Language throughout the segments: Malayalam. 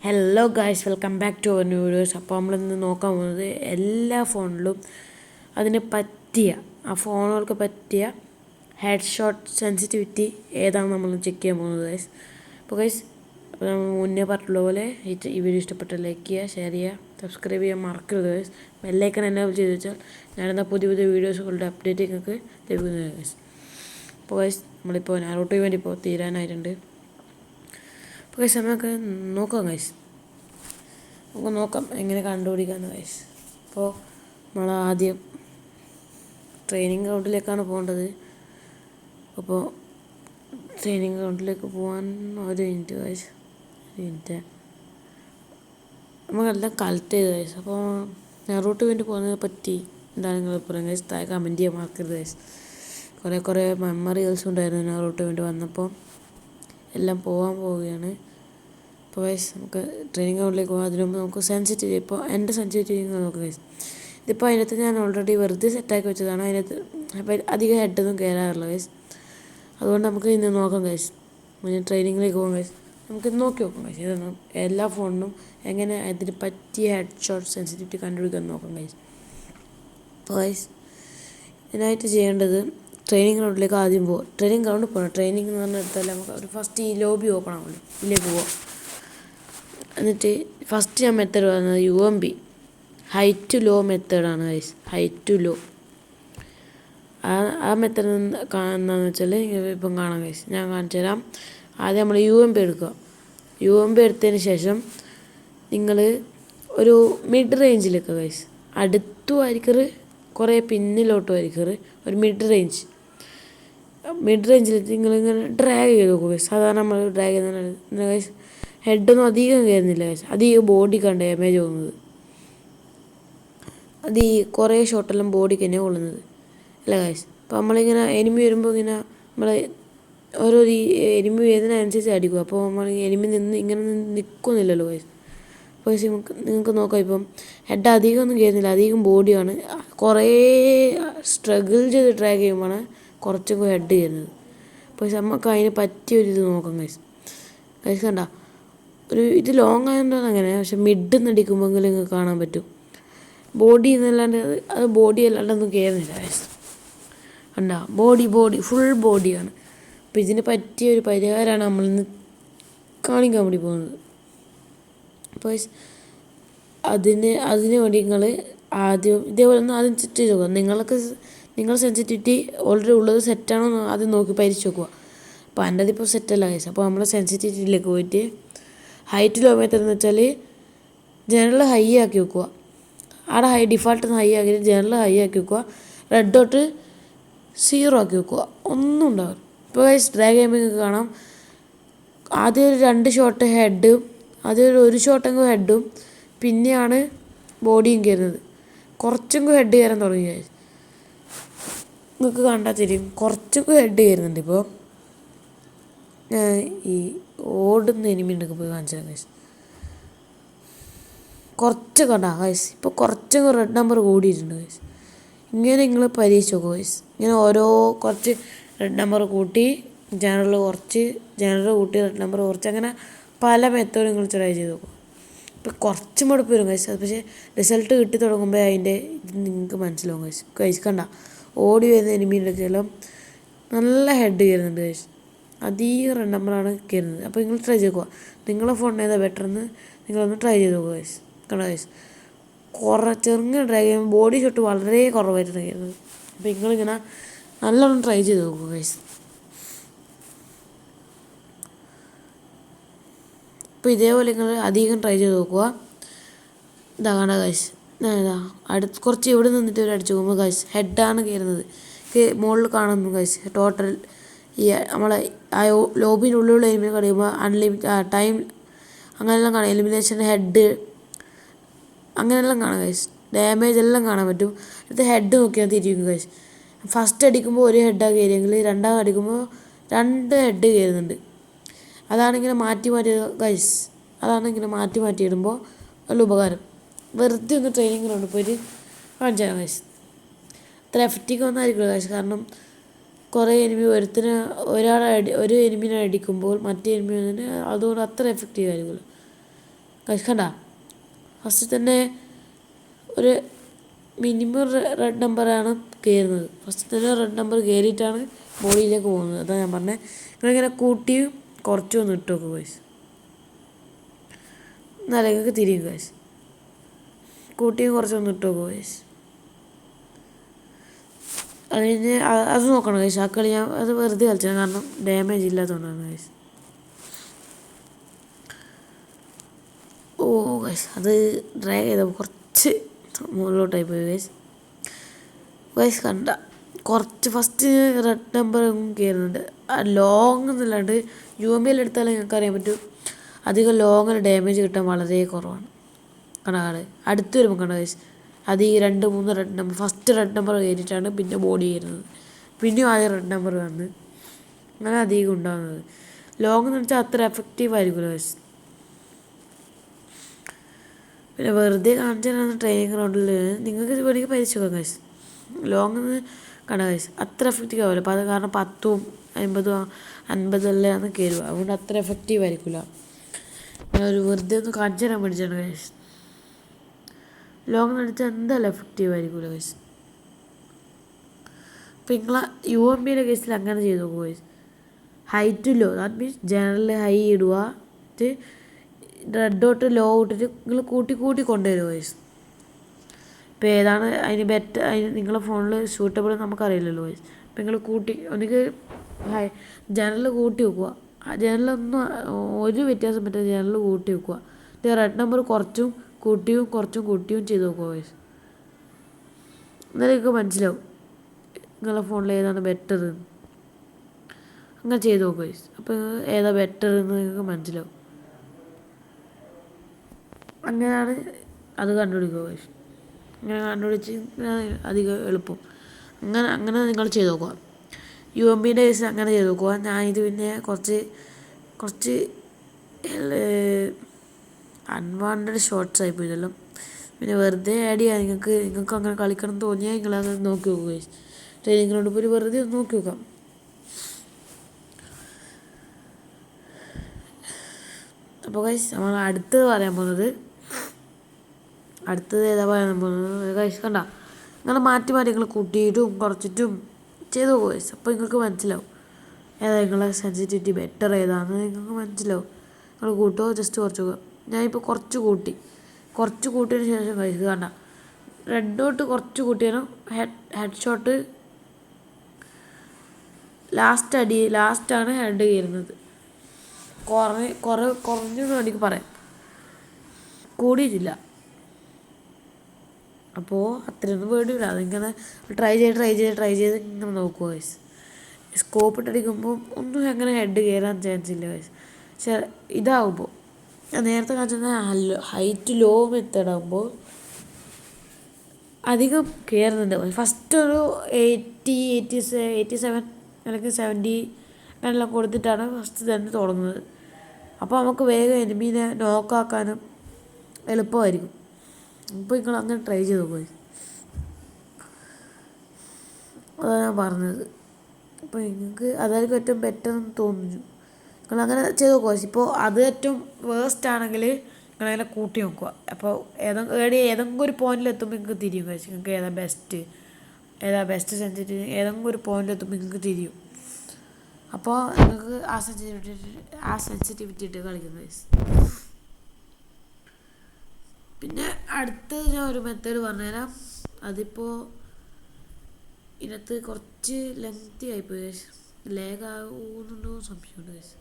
Hello guys, welcome back to our new videos. അപ്പോൾ നമ്മളിന്ന് നോക്കാൻ പോകുന്നത് എല്ലാ ഫോണിലും അതിന് പറ്റിയ ഫോണുകൾക്ക് പറ്റിയ ഹെഡ് ഷോട്ട് സെൻസിറ്റിവിറ്റി ഏതാണ് നമ്മൾ ചെക്ക് ചെയ്യാൻ പോകുന്നത് ഗൈസ്. അപ്പോൾ ഗൈസ്, നമ്മൾ മുന്നേ പറഞ്ഞുള്ള പോലെ ഈ വീഡിയോ ഇഷ്ടപ്പെട്ട ലൈക്ക് ചെയ്യുക, ഷെയർ ചെയ്യുക, സബ്സ്ക്രൈബ് ചെയ്യാൻ മറക്കരുത് ഗൈസ്. ബെല്ലൈക്കൺ എനേബിൾ ചെയ്ത് വെച്ചാൽ ഞാനെന്താ പുതിയ പുതിയ വീഡിയോസുകളുടെ അപ്ഡേറ്റ് നിങ്ങൾക്ക് ലഭിക്കുന്നത് ഗൈസ്. അപ്പോൾ ഗൈസ്, നമ്മളിപ്പോൾ നാറൂട്ടോ ഇവൻ്റ് ഇപ്പോൾ തീരാനായിട്ടുണ്ട്. അപ്പോൾ ഗൈസ്, നമുക്ക് നോക്കാം ഗൈസ്, നമുക്ക് നോക്കാം എങ്ങനെ കണ്ടുപിടിക്കാമെന്ന് ഗൈസ്. അപ്പോൾ നമ്മൾ ആദ്യം ട്രെയിനിങ് ഗ്രൗണ്ടിലേക്കാണ് പോകേണ്ടത്. അപ്പോൾ ട്രെയിനിങ് ഗ്രൗണ്ടിലേക്ക് പോകാൻ ഒരു മിനിറ്റ് ഗൈസ്, ഒരു മിനിറ്റ്. നമുക്കെല്ലാം കളക്ട് ചെയ്ത് ഗൈസ്. അപ്പോൾ നാറൂട്ടോ ഇവൻ്റ് പോകുന്നതിനെ പറ്റി എന്താണ് നിങ്ങൾ പറയാം ഗൈസ്? താഴെ കമൻറ്റ് ചെയ്യാൻ മറക്കരുത് ഗൈസ്. കുറേ മെമ്മറികൾസ് ഉണ്ടായിരുന്നു നാറൂട്ടോ ഇവൻ്റ് വന്നപ്പോൾ. എല്ലാം പോകാൻ പോവുകയാണ്. അപ്പോൾ ഗൈസ്, നമുക്ക് ട്രെയിനിങ് ഗ്രൗണ്ടിലേക്ക് പോകാം. അതിന് മുമ്പ് നമുക്ക് സെൻസിറ്റിവിറ്റി, ഇപ്പോൾ എൻ്റെ സെൻസിറ്റിവിറ്റി നോക്കാം ഗൈസ്. ഇതിപ്പോൾ അതിനകത്ത് ഞാൻ ഓൾറെഡി വെറുതെ സെറ്റാക്കി വെച്ചതാണ്. അതിനകത്ത് അപ്പോൾ അധികം ഹെഡൊന്നും കയറാറില്ല ഗൈസ്. അതുകൊണ്ട് നമുക്ക് ഇന്ന് നോക്കാം ഗൈസ്. ട്രെയിനിങ്ങിലേക്ക് പോകാം ഗൈസ്. നമുക്ക് നോക്കി നോക്കാം ഗൈസ്. ഇതൊന്നും എല്ലാ ഫോണിനും എങ്ങനെ അതിന് പറ്റിയ ഹെഡ് ഷോട്ട് സെൻസിറ്റിവിറ്റി കണ്ടുപിടിക്കാൻ നോക്കാം ഗൈസ്. അപ്പോൾ ഗൈസ്, ഇതിനായിട്ട് ചെയ്യേണ്ടത് ട്രെയിനിങ് ഗ്രൗണ്ടിലേക്ക് ആദ്യം പോകും. ട്രെയിനിങ് ഗ്രൗണ്ടിൽ പോകണം. ട്രെയിനിങ് എന്ന് പറഞ്ഞെടുത്താൽ നമുക്ക് ഒരു ഫസ്റ്റ് ഈ ലോബി ഓപ്പൺ ആവുമല്ലോ, ഇതിലേക്ക് പോവാം. എന്നിട്ട് ഫസ്റ്റ് ഞാൻ മെത്തേഡ് പറയുന്നത് UMP ഹൈറ്റ് ടു ലോ മെത്തേഡാണ് ഗൈസ്. ഹൈറ്റ് ടു ലോ ആ മെത്തേഡ് എന്താണെന്ന് വെച്ചാൽ ഇപ്പം കാണാം ഗൈസ്. ഞാൻ കാണിച്ചു തരാം. ആദ്യം നമ്മൾ UMP എടുക്കുക. UMP എടുത്തതിന് ശേഷം നിങ്ങൾ ഒരു മിഡ് റേഞ്ചിലേക്ക് ഗൈസ്, അടുത്തും ആയിരിക്കരുത്, കുറേ പിന്നിലോട്ടും ആയിരിക്കരുത്, ഒരു മിഡ് റേഞ്ചിലെത്തി നിങ്ങളിങ്ങനെ ഡ്രാഗ് ചെയ്ത് നോക്കുക ഗൈസ്. സാധാരണ നമ്മൾ ഡ്രാഗ് ചെയ്യുന്ന ഗൈസ് ഹെഡൊന്നും അധികം കയറുന്നില്ല ഗൈസ്. അധികം ബോഡിക്കാണ് ഡാമേജ് പോകുന്നത്. അത് ഈ കുറേ ഷോട്ടെല്ലാം ബോഡിക്ക് തന്നെ കൊള്ളുന്നത് അല്ല ഗൈസ്. അപ്പോൾ നമ്മളിങ്ങനെ എനിമി വരുമ്പോൾ ഇങ്ങനെ നമ്മൾ ഓരോ എനിമി വരുന്നതിനനുസരിച്ച് അടിക്കും. അപ്പോൾ നമ്മൾ എനിമി ഇങ്ങനെ നിൽക്കുന്നില്ലല്ലോ ഗൈസ്. അപ്പോൾ ഗൈസ്, നിങ്ങൾക്ക് നോക്കാം. ഇപ്പം ഹെഡ് അധികം ഒന്നും കയറുന്നില്ല, അധികം ബോഡിയാണ്. കുറേ സ്ട്രഗിൾ ചെയ്ത് ഡ്രാഗ് ചെയ്യുമ്പോഴാണ് കുറച്ചും ഹെഡ് കയറുന്നത്. അപ്പോൾ നമുക്ക് അതിന് പറ്റിയൊരിത് നോക്കാം ഗൈസ്. കണ്ട, ഇത് ലോങ് ആയതുകൊണ്ടാണ് അങ്ങനെ. പക്ഷെ മിഡ് നടിക്കുമ്പോഴെങ്കിലും നിങ്ങൾക്ക് കാണാൻ പറ്റും ബോഡി എന്നല്ലാണ്ട് അത് ബോഡി അല്ലാണ്ടൊന്നും കയറുന്നില്ല ഗൈസ്. കണ്ട, ബോഡി ഫുൾ ബോഡിയാണ്. അപ്പോൾ ഇതിന് പറ്റിയൊരു പരിഹാരമാണ് നമ്മളിന്ന് കാണിക്കാൻ വേണ്ടി പോകുന്നത്. അപ്പോൾ അതിന് വേണ്ടി നിങ്ങൾ ആദ്യം ഇതേപോലെ ഒന്ന് ആദ്യം സെറ്റ് ചെയ്ത് നോക്കുക. നിങ്ങളുടെ സെൻസിറ്റിവിറ്റി ഓൾറെഡി ഉള്ളത് സെറ്റാണോ എന്ന് ആദ്യം നോക്കി പരിശോധിച്ച് നോക്കുക. അപ്പോൾ എൻ്റെ അതിപ്പോൾ സെറ്റല്ല ഗൈസ്. അപ്പോൾ നമ്മുടെ സെൻസിറ്റിവിറ്റിയിലേക്ക് പോയിട്ട് ഹൈറ്റ് ലോ മെത്തേഡ് എന്ന് വെച്ചാൽ ജനറൽ ഹൈ ആക്കി വെക്കുക. അവിടെ ഡിഫാൾട്ട് ഹൈ ആക്കിയിട്ട് ജനറൽ ഹൈ ആക്കി വെക്കുക. റെഡ് ഡോട്ട് 0 ആക്കി വെക്കുക. ഒന്നും ഉണ്ടാവില്ല. ഇപ്പോൾ ഗൈസ്, ഡ്രാഗ് ചെയ്യുമ്പോൾ നിങ്ങൾക്ക് കാണാം ആദ്യം ഒരു 2 ഷോട്ട് ഹെഡും, ആദ്യം ഒരു ഷോട്ടെങ്കിലും ഹെഡും, പിന്നെയാണ് ബോഡിയും കയറുന്നത്. കുറച്ചെങ്കിലും ഹെഡ് കയറാൻ തുടങ്ങി ഗൈസ്. നിങ്ങൾക്ക് കണ്ടാൽ തരും കുറച്ചൊക്കെ ഹെഡ് കയറുന്നുണ്ട്. ഇപ്പോൾ ഈ ഓടുന്ന എനിമിണ്ടൊക്കെ പോയി കാണിച്ചു തരാം ഗൈസ്. കുറച്ചൊക്കെ ഉണ്ടാകും ഗൈസ്. ഇപ്പോൾ കുറച്ചൊക്കെ റെഡ് നമ്പർ കൂടിയിട്ടുണ്ട് ഗൈസ്. ഇങ്ങനെ നിങ്ങൾ പരീക്ഷിച്ച് നോക്കുക ഗൈസ്. ഇങ്ങനെ കുറച്ച് റെഡ് നമ്പർ കൂട്ടി ജനറൽ കൂട്ടി റെഡ് നമ്പർ കുറച്ച്, അങ്ങനെ പല മെത്തേഡ് നിങ്ങൾ ട്രൈ ചെയ്ത് നോക്കുക. ഇപ്പോൾ കുറച്ച് മടുപ്പ് വരും ഗൈസ്. അത് പക്ഷേ റിസൾട്ട് കിട്ടി തുടങ്ങുമ്പോൾ അതിൻ്റെ ഇത് നിങ്ങൾക്ക് മനസ്സിലാവും ഗൈസ്. കണ്ട, ഓടി വരുന്ന എനിമീൻ്റെക്കെല്ലാം നല്ല ഹെഡ് കയറുന്നുണ്ട് ഗൈസ്. അധികം റെഡ് നമ്പറാണ് കയറുന്നത്. അപ്പോൾ നിങ്ങൾ ട്രൈ ചെയ്ത് നോക്കുക. നിങ്ങളുടെ ഫോണിന് ഏതാ ബെറ്റർ എന്ന് നിങ്ങളൊന്ന് ട്രൈ ചെയ്ത് നോക്കുക ഗൈസ്. കണ്ട ഗൈസ്, ചെറുങ്ങനെ ട്രൈ ചെയ്യുമ്പോൾ ബോഡി ഷോട്ട് വളരെ കുറവായിട്ടാണ് കയറുന്നത്. അപ്പോൾ നിങ്ങളിങ്ങനെ നല്ലോണം ട്രൈ ചെയ്ത് നോക്കുക ഗൈസ്. അപ്പോൾ ഇതേപോലെ നിങ്ങൾ അധികം ട്രൈ ചെയ്ത് നോക്കുക. ഇതാ കാണാം ഗൈസ്, അടുത്ത് കുറച്ച് ഇവിടെ നിന്നിട്ട് ഒരു അടിച്ചു പോകുമ്പോൾ ഗൈസ് ഹെഡാണ് കയറുന്നത്. മുകളിൽ കാണുന്നു ഗൈസ്. ടോട്ടൽ ഈ നമ്മളെ ആ ലോബിൻ്റെ ഉള്ളിലുള്ള എനിമിനെ കഴിയുമ്പോൾ ടൈം അങ്ങനെയെല്ലാം കാണാം. എലിമിനേഷൻ ഹെഡ് അങ്ങനെയെല്ലാം കാണാം ഗൈസ്. ഡാമേജ് എല്ലാം കാണാൻ പറ്റും. അടുത്ത ഹെഡ് നോക്കിയാൽ തിരിക്കും ഗൈസ്. ഫസ്റ്റ് അടിക്കുമ്പോൾ ഒരു ഹെഡാണ് കയറിയെങ്കിൽ രണ്ടാമത് അടിക്കുമ്പോൾ 2 ഹെഡ് കയറുന്നുണ്ട്. അതാണിങ്ങനെ മാറ്റി ഗൈസ്. അതാണിങ്ങനെ മാറ്റി ഇടുമ്പോൾ നല്ല ഉപകാരം. വെറുതെ ഒന്ന് ട്രെയിനിങ് ഗ്രൗണ്ടിൽ പോയിട്ട് കാണിച്ചു തരാം ഗൈസ്. അത്ര എഫക്റ്റീവ് ഒന്നായിരിക്കും ഗൈസ്. കാരണം കുറേ എനിമി ഒരു എനിമിനെ അടിക്കുമ്പോൾ മറ്റേ എനിമി അതുകൊണ്ട് അത്ര എഫക്റ്റീവ് ആയിരിക്കുമല്ലോ. ഗൈസ് കണ്ട ഫസ്റ്റ് തന്നെ ഒരു മിനിമം റെഡ് നമ്പറാണ് കയറുന്നത്. ഫസ്റ്റ് തന്നെ റെഡ് നമ്പർ കയറിയിട്ടാണ് ബോഡിയിലേക്ക് പോകുന്നത്. അതാണ് ഞാൻ പറഞ്ഞത്. നിങ്ങളിങ്ങനെ കൂട്ടിയും കുറച്ചും ഒന്ന് ഇട്ട് നോക്കുക ഗൈസ്. എന്നാലും നിങ്ങൾക്ക് തിരിയും ഗൈസ്. കൂട്ടിയും കുറച്ചൊന്ന് ഇട്ട് നോക്കുക ഗൈസ്. അത് കഴിഞ്ഞ് അത് നോക്കണം ഗൈസ്. ആ കളി ഞാൻ അത് വെറുതെ കളിച്ചത്, കാരണം ഡാമേജ് ഇല്ലാത്തതുകൊണ്ടാണ് ഗൈസ്. ഓ ഗൈസ് അത് ഡ്രാഗ് ചെയ്തപ്പോൾ കുറച്ച് മുകളിലോട്ടായി പോയി ഗൈസ്. ഗൈസ് കണ്ട കുറച്ച് ഫസ്റ്റ് റെഡ് നമ്പർ കയറുന്നുണ്ട്. ആ ലോങ് എന്നല്ലാണ്ട് UMP എടുത്താലും നിങ്ങൾക്ക് അറിയാൻ പറ്റും അധികം ലോങ്ങിൽ ഡാമേജ് കിട്ടാൻ വളരെ കുറവാണ്. കണക്കാട് അടുത്ത് വരുമ്പോൾ കണ്ട ഗൈസ് അത് ഈ 2-3 red number first red number കയറിയിട്ടാണ് പിന്നെ ബോഡി കയറുന്നത്. പിന്നെയും ആദ്യം റെഡ് നമ്പർ വന്ന് അങ്ങനെ അധികം ഉണ്ടാകുന്നത്. ലോങ് എന്ന് വെച്ചാൽ അത്ര എഫക്റ്റീവ് ആയിരിക്കുമല്ലോ ഗൈസ്. പിന്നെ വെറുതെ കാണിച്ചാൽ ട്രെയിനിങ് ഗ്രൗണ്ടിൽ നിങ്ങൾക്ക് വേണമെങ്കിൽ പരീക്ഷ നോക്കാം ഗൈസ്. ലോങ് കണ്ട ഗൈസ് അത്ര എഫക്റ്റീവ് ആവില്ല. അപ്പോൾ അത് കാരണം 10ഉം 50ഉം 50 എല്ലാം കയറുക, അതുകൊണ്ട് അത്ര എഫക്റ്റീവ് ആയിരിക്കില്ല. ഞാൻ ഒരു വെറുതെ ഒന്ന് കാണിച്ചു തരാൻ വേണ്ടിയിട്ടാണ് ഗൈസ്. ലോങ് അടിച്ചാൽ എന്തായാലും എഫക്റ്റീവ് ആയിരിക്കില്ല ഗൈസ്. അപ്പോൾ നിങ്ങളെ UMP കേസിൽ അങ്ങനെ ചെയ്ത് നോക്കുക guys. Height low, that means general high ഇടുക, റെഡ് ഡോട്ട് ലോ ഇട്ടിട്ട് നിങ്ങൾ കൂട്ടി കൊണ്ടുവരുമോ ഗൈസ്. ഇപ്പോൾ ഏതാണ് അതിന് ബെറ്റർ, അതിന് നിങ്ങളെ ഫോണിൽ സ്യൂട്ടബിൾ നമുക്കറിയില്ലല്ലോ ഗൈസ്. അപ്പോൾ നിങ്ങൾ ഒന്നിക്ക് ജനറൽ കൂട്ടി വെക്കുക. ജനറലൊന്നും ഒരു വ്യത്യാസം പറ്റില്ല, ജനറൽ കൂട്ടി വെക്കുക. റെഡ് നമ്പർ കുറച്ചും കൂട്ടിയും ചെയ്ത് നോക്കുക ഗൈസ്. എന്നാലും നിങ്ങൾക്ക് മനസ്സിലാവും നിങ്ങളെ ഫോണിൽ ഏതാണ് ബെറ്റർ. അങ്ങനെ ചെയ്ത് നോക്കുക ഗൈസ്. അപ്പോൾ ഏതാ ബെറ്റർ എന്ന് നിങ്ങൾക്ക് മനസ്സിലാവും. അങ്ങനെയാണ് അത് കണ്ടുപിടിക്കുക ഗൈസ്. അങ്ങനെ കണ്ടുപിടിച്ച് അധികം എളുപ്പം. അങ്ങനെ നിങ്ങൾ ചെയ്ത് നോക്കുക. UMP കേസ് അങ്ങനെ ചെയ്ത് നോക്കുക. ഞാനിത് പിന്നെ കുറച്ച് അൺവാണ്ടഡ് ഷോർട്ട്സ് ആയിപ്പോയി ഇതെല്ലാം. പിന്നെ വെറുതെ ആഡ് ചെയ്യാം. നിങ്ങൾക്ക് അങ്ങനെ കളിക്കണം തോന്നിയാൽ നിങ്ങളത് നോക്കി നോക്കുക ഗൈസ്. ട്രെയിനിങ് ഗ്രൗണ്ടിൽ പോയി വെറുതെ ഒന്ന് നോക്കി നോക്കാം. അപ്പോൾ ഗൈസ് നമ്മൾ അടുത്തത് പറയാൻ പോകുന്നത് ഏതാ പറയാൻ പോകുന്നത് ഗൈസ് കണ്ട നിങ്ങൾ മാറ്റി നിങ്ങൾ കൂട്ടിയിട്ടും കുറച്ചിട്ടും ചെയ്ത് നോക്കുക ഗൈസ്. അപ്പോൾ നിങ്ങൾക്ക് മനസ്സിലാവും ഏതാ നിങ്ങളെ സെൻസിറ്റിവിറ്റി ബെറ്റർ ഏതാണെന്ന് നിങ്ങൾക്ക് മനസ്സിലാവും. നിങ്ങൾ കൂട്ടുമോ ജസ്റ്റ് കുറച്ച് ഞാനിപ്പോൾ കുറച്ച് കൂട്ടിയതിന് ശേഷം ഗൈസ് കണ്ട റെഡ് ഡോട്ട് കുറച്ച് കൂട്ടിയാലും ഹെഡ് ഷോട്ട് ലാസ്റ്റാണ് ഹെഡ് കയറുന്നത്. കുറഞ്ഞെന്ന് എനിക്ക് പറയാം, കൂടിയിട്ടില്ല. അപ്പോൾ അത്രയൊന്നും പേടിയില്ല. അതിങ്ങനെ ട്രൈ ചെയ്ത് ഇങ്ങനെ നോക്കുക ഗൈസ്. സ്കോപ്പ് ഇട്ടടിക്കുമ്പോൾ ഒന്നും അങ്ങനെ ഹെഡ് കയറാൻ ചാൻസ് ഇല്ല ഗൈസ്. പക്ഷേ ഇതാവുമ്പോൾ ഞാൻ നേരത്തെ കാണിച്ചത് ഹൈറ്റ് ലോ മെത്തേഡാകുമ്പോൾ അധികം കയറുന്നുണ്ട്. ഫസ്റ്റ് ഒരു 87 അല്ലെങ്കിൽ 70 അങ്ങനെല്ലാം കൊടുത്തിട്ടാണ് ഫസ്റ്റ് തന്നെ തുടങ്ങുന്നത്. അപ്പോൾ നമുക്ക് വേഗം എനിമീനെ നോക്കാക്കാനും എളുപ്പമായിരിക്കും. അപ്പോൾ നിങ്ങൾ അങ്ങനെ ട്രൈ ചെയ്ത് നോക്കുക. അതാണ് ഞാൻ പറഞ്ഞത്. അപ്പോൾ നിങ്ങൾക്ക് അതായിരിക്കും ഏറ്റവും ബെറ്റർ എന്ന് തോന്നുന്നു. നിങ്ങളങ്ങനെ ചെയ്ത് നോക്കുക. ഇപ്പോൾ അത് ഏറ്റവും വേസ്റ്റ് ആണെങ്കിൽ നിങ്ങളങ്ങനെ കൂട്ടി നോക്കുക. അപ്പോൾ ഏതെങ്കിലും ഒരു പോയിന്റിൽ എത്തുമ്പോൾ നിങ്ങൾക്ക് തിരിയും കഴിച്ചു. നിങ്ങൾക്ക് ഏതാ ബെസ്റ്റ് സെൻസിറ്റിവിറ്റി ഏതെങ്കിലും ഒരു പോയിന്റിൽ എത്തുമ്പോൾ നിങ്ങൾക്ക് തിരിയും. അപ്പോൾ നിങ്ങൾക്ക് ആ സെൻസിറ്റിവിറ്റി ഇട്ട് കളിക്കുന്ന ഗൈസ്. പിന്നെ അടുത്തത് ഞാൻ ഒരു മെത്തേഡ് പറഞ്ഞുതരാം. അതിപ്പോൾ ഇതിനകത്ത് കുറച്ച് ലെങ്തി ആയിപ്പോയി ഗൈസ്. ലേഗാകുന്നുണ്ടോ സംശയമുണ്ട് ഗൈസ്.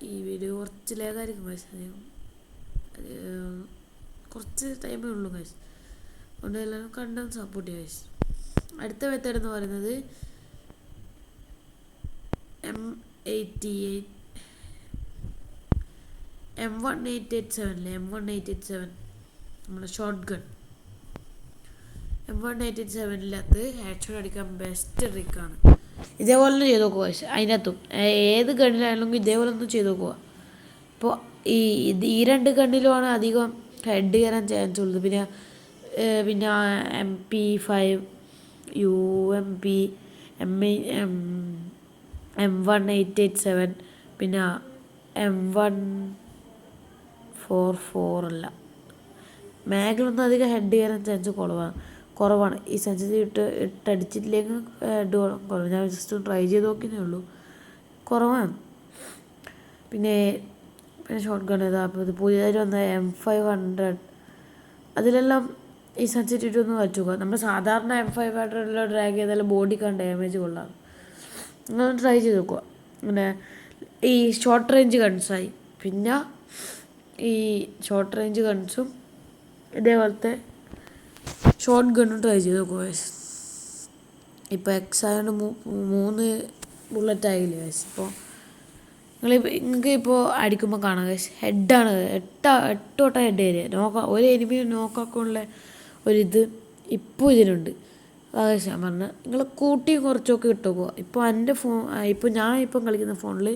ഈ വീഡിയോ കുറച്ച് ലേഗായിരിക്കും ഗൈസ്. കുറച്ച് ടൈമേ ഉള്ളൂ ഗൈസ്. അതുകൊണ്ട് എല്ലാവരും കണ്ടാൽ സപ്പോർട്ട് ചെയ്യുക ഗൈസ്. അടുത്ത മെത്തേഡ് എന്ന് പറയുന്നത് M1887 നമ്മുടെ short gun. M1887 head shot അടിക്കാൻ ബെസ്റ്റ് ട്രിക്കാണ്. ഇതേപോലെ തന്നെ ചെയ്ത് നോക്കുക ഗൈസ്. അതിനകത്തും ഏത് ഗണ്ണിലാണെങ്കിലും ഇതേപോലെ ഒന്ന് ചെയ്ത് നോക്കുക. ഇപ്പോൾ ഈ 2 ഗണ്ണിലുമാണ് അധികം ഹെഡ് കയറാൻ ചാൻസ് ഉള്ളത്. പിന്നെ MP5 UMP M1887 പിന്നെ M1 4 അല്ല, മാഗിലൊന്നും അധികം ഹെഡ് ചെയ്യാൻ ചാൻസ് കുറവാണ്. ഈ സെൻസിറ്റീവ് ഇട്ടടിച്ചിട്ടില്ലെങ്കിൽ ഹെഡ് കുറവ്. ഞാൻ ജസ്റ്റ് ട്രൈ ചെയ്ത് നോക്കിയേ ഉള്ളൂ, കുറവാണ്. പിന്നെ ഷോട്ട് ഗൺ ഏതാ അപ്പോൾ ഇത് പുതിയതായിട്ട് വന്ന M500, അതിലെല്ലാം ഈ സെൻസിറ്റിവിറ്റി ഒന്ന് വച്ചു നോക്കുക. നമ്മൾ സാധാരണ M500 ഡ്രാഗ് ചെയ്താലും ബോഡിക്കാണ് ഡാമേജ് കൊള്ളാം. നിങ്ങൾ ട്രൈ ചെയ്ത് നോക്കുക. പിന്നെ ഈ ഷോർട്ട് റേഞ്ച് ഗൺസായി, പിന്നെ ഈ ഷോർട്ട് റേഞ്ച് ഗൺസും ഇതേപോലത്തെ ഷോർട്ട് ഗണ്ണും ട്രൈ ചെയ്ത് നോക്കുക. ഇപ്പോൾ എക്സ് ആയതുകൊണ്ട് 3 ബുള്ളറ്റ് ആയില്ലേ ഗൈസ്. ഇപ്പോൾ നിങ്ങൾക്ക് ഇപ്പോൾ അടിക്കുമ്പോൾ കാണാം ഗൈസ്, ഹെഡാണ് 8 വട്ടം ഹെഡ് തരിക. ഒരു എനിമി നോക്കാക്കുള്ള ഒരിത് ഇപ്പോൾ ഇതിനുണ്ട്. ഗൈസ് ഞാൻ പറഞ്ഞത് നിങ്ങൾ കൂട്ടിയും കുറച്ചൊക്കെ ഇട്ടുപോകുക. ഇപ്പോൾ എൻ്റെ ഇപ്പോൾ ഞാൻ കളിക്കുന്ന ഫോണിൽ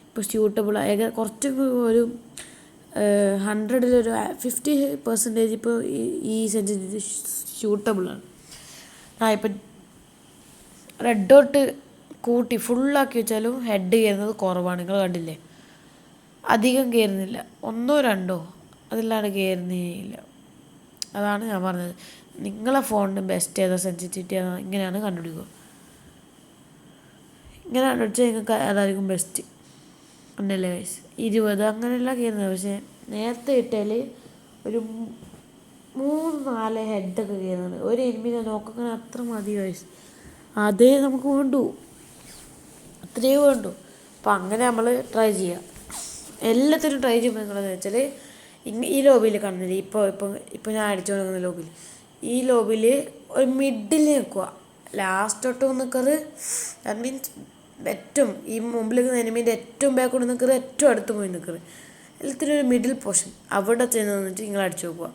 ഇപ്പോൾ സ്യൂട്ടബിൾ കുറച്ച് ഒരു 100-ൽ ഒരു 50% ഇപ്പോൾ ഈ സെൻസിറ്റിവിറ്റി സ്യൂട്ടബിളാണ്. ഇപ്പം റെഡ് ഡോട്ട് കൂട്ടി ഫുള്ളാക്കി വെച്ചാലും ഹെഡ് കയറുന്നത് കുറവാണ്. നിങ്ങൾ കണ്ടില്ലേ, അധികം കയറുന്നില്ല, 1-2 അതിലാണ് കയറുന്നില്ല. അതാണ് ഞാൻ പറഞ്ഞത്. നിങ്ങളെ ഫോണിന് ബെസ്റ്റ് ഏതാ, സെൻസിറ്റിവിറ്റി ഏതാ, ഇങ്ങനെയാണ് കണ്ടുപിടിക്കുക. ഇങ്ങനെ കണ്ടുപിടിച്ചാൽ നിങ്ങൾക്ക് അതായിരിക്കും ബെസ്റ്റ്. ഉണ്ടല്ലേ വയസ്സ് 20 അങ്ങനെയല്ല കയറുന്നത്. പക്ഷേ നേരത്തെ ഇട്ടാൽ ഒരു 3-4 ഹെഡൊക്കെ കയറുന്നുണ്ട്. ഒരു എനിമിനെ നോക്കാൻ അത്ര മതി വയസ്സ്, അതേ നമുക്ക് വേണ്ടു, അത്രയേ വേണ്ടു. അപ്പം അങ്ങനെ നമ്മൾ ട്രൈ ചെയ്യുക. എല്ലാത്തിനും ട്രൈ ചെയ്യുമ്പോൾ നിങ്ങളെന്ന് വെച്ചാൽ ഈ ലോബിയിൽ കാണുന്നില്ല, ഇപ്പോൾ ഞാൻ അടിച്ചു കൊടുക്കുന്ന ലോബിയിൽ, ഈ ലോബിയിൽ ഒരു മിഡിൽ നിൽക്കുക. ലാസ്റ്റ് തൊട്ട് നിൽക്കറ്, ദാറ്റ് മീൻസ് ഏറ്റവും ഈ മുമ്പിൽ നിൽക്കുന്ന എനിമീൻ്റെ ഏറ്റവും ബാക്കോട്ട് നിൽക്കറ്, ഏറ്റവും അടുത്ത് പോയി നിൽക്കറ്. എല്ലാത്തിനും ഒരു മിഡിൽ പോർഷൻ അവിടെ ചെന്ന് നിന്നിട്ട് നിങ്ങൾ അടിച്ചു നോക്കുക.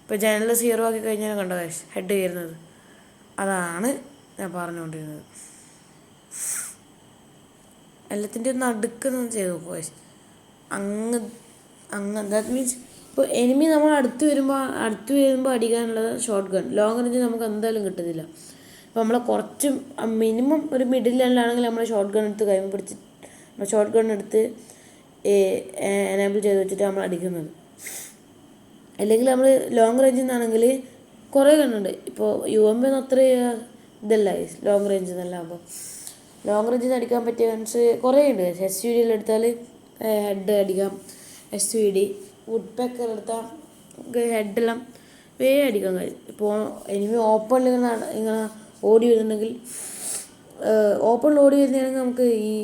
ഇപ്പോൾ ജനറൽ 0 ആക്കി കഴിഞ്ഞാൽ കണ്ടോ ഹെഡ് കയറുന്നത്. അതാണ് ഞാൻ പറഞ്ഞുകൊണ്ടിരുന്നത്. എല്ലാത്തിൻ്റെ ഒന്ന് അടുക്കൊന്നും ചെയ്ത് നോക്കുക. അങ്ങ് ദാറ്റ് മീൻസ് ഇപ്പോൾ എനിമി നമ്മൾ അടുത്ത് വരുമ്പോൾ അടിക്കാനുള്ളത് ഷോർട്ട് ഗൺ. ലോങ് റേഞ്ച് നമുക്ക് എന്തായാലും കിട്ടുന്നില്ല. അപ്പോൾ നമ്മളെ കുറച്ച് മിനിമം ഒരു മിഡിൽ ലെവലാണെങ്കിൽ നമ്മൾ ഷോർട്ട് ഗൺ എടുത്ത് കൈമ പിടിച്ച് ഷോർട്ട് ഗൺ എടുത്ത് എനേബിൾ ചെയ്ത് വെച്ചിട്ട് നമ്മൾ അടിക്കുന്നത്. അല്ലെങ്കിൽ നമ്മൾ ലോങ് റേഞ്ചിൽ നിന്നാണെങ്കിൽ കുറേ ഗണ്ണുണ്ട്. ഇപ്പോൾ UMP ഒന്നും അത്ര ഇതല്ല ലോങ് റേഞ്ചിൽ നിന്നല്ല. അപ്പോൾ ലോങ് റേഞ്ചിൽ നിന്ന് അടിക്കാൻ പറ്റിയ ഗൺസ് കുറേ ഉണ്ട്. SVD എടുത്താൽ ഹെഡ് അടിക്കാം, SVD വുഡ് എടുത്താൽ ഹെഡെല്ലാം വേഗം അടിക്കാൻ കഴിയും. ഇപ്പോൾ എനിമി ഓപ്പണിൽ ഇങ്ങനെ ഓടി വരുന്നുണ്ടെങ്കിൽ, ഓപ്പണിൽ ഓടി വരുന്നതാണെങ്കിൽ നമുക്ക് ഈ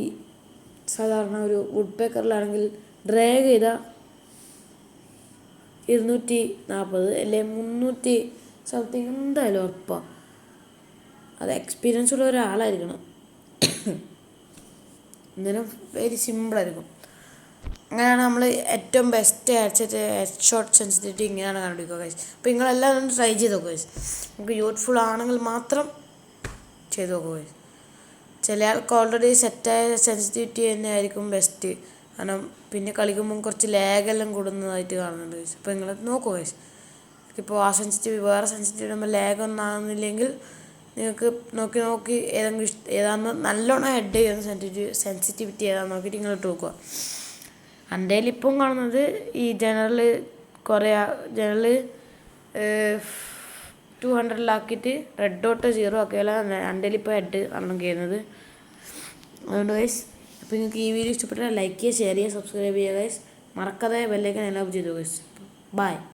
സാധാരണ ഒരു വുഡ് പേക്കറിലാണെങ്കിൽ ഡ്രാഗ് ചെയ്താൽ 240 അല്ലെങ്കിൽ 300 സംതിങ് എന്തായാലും ഉറപ്പാണ്. അത് എക്സ്പീരിയൻസ് ഉള്ള ഒരാളായിരിക്കണം. അന്നേരം വെരി സിമ്പിളായിരിക്കും. അങ്ങനെയാണ് നമ്മൾ ഏറ്റവും ബെസ്റ്റ് ഹെഡ് ഷോട്ട് സെൻസിറ്റിവിറ്റി ഇങ്ങനെയാണ് കണ്ടുപിടിക്കുക ഗൈസ്. അപ്പോൾ നിങ്ങളെല്ലാം ട്രൈ ചെയ്ത് നോക്കുക ഗൈസ്. നമുക്ക് യൂസ്ഫുൾ ആണെങ്കിൽ മാത്രം ചെയ്ത് നോക്കുക ഗൈസ്. ചില ആൾക്ക് ഓൾറെഡി സെറ്റായ സെൻസിറ്റിവിറ്റി തന്നെ ആയിരിക്കും ബെസ്റ്റ്. കാരണം പിന്നെ കളിക്കുമ്പോൾ കുറച്ച് ലാഗെല്ലാം കൂടുന്നതായിട്ട് കാണുന്നുണ്ട് ഗൈസ്. അപ്പോൾ നിങ്ങൾ നോക്കുക ഗൈസ്. ഇപ്പോൾ ആ വേറെ സെൻസിറ്റിവിറ്റി നമ്മൾ ലാഗൊന്നും ആകുന്നില്ലെങ്കിൽ നിങ്ങൾക്ക് നോക്കി ഏതെങ്കിലും ഏതാണെന്ന് നല്ലോണം ഹെഡ് ചെയ്യുന്ന സെൻസിറ്റിവിറ്റി ഏതാണെന്ന് നോക്കിയിട്ട് നിങ്ങൾ ഇട്ട് നോക്കുക. എൻ്റെ ഇപ്പം കാണുന്നത് ഈ ജനറൽ 200-ലാക്കിയിട്ട് റെഡ് ഡോട്ട് 0 ആക്കിയാലാണ് എൻ്റെ ഇപ്പോൾ ഹെഡ് നല്ലോണം കയറുന്നത്. അതുകൊണ്ട് ഗൈസ്, അപ്പോൾ നിങ്ങൾക്ക് ഈ വീഡിയോ ഇഷ്ടപ്പെട്ടാൽ ലൈക്ക് ചെയ്യുക, ഷെയർ ചെയ്യുക, സബ്സ്ക്രൈബ് ചെയ്യുക ഗൈസ്. മറക്കാതെ ബെല്ലൈക്കൻ എനേബിൾ ചെയ്തു ഗൈസ്. ബൈ.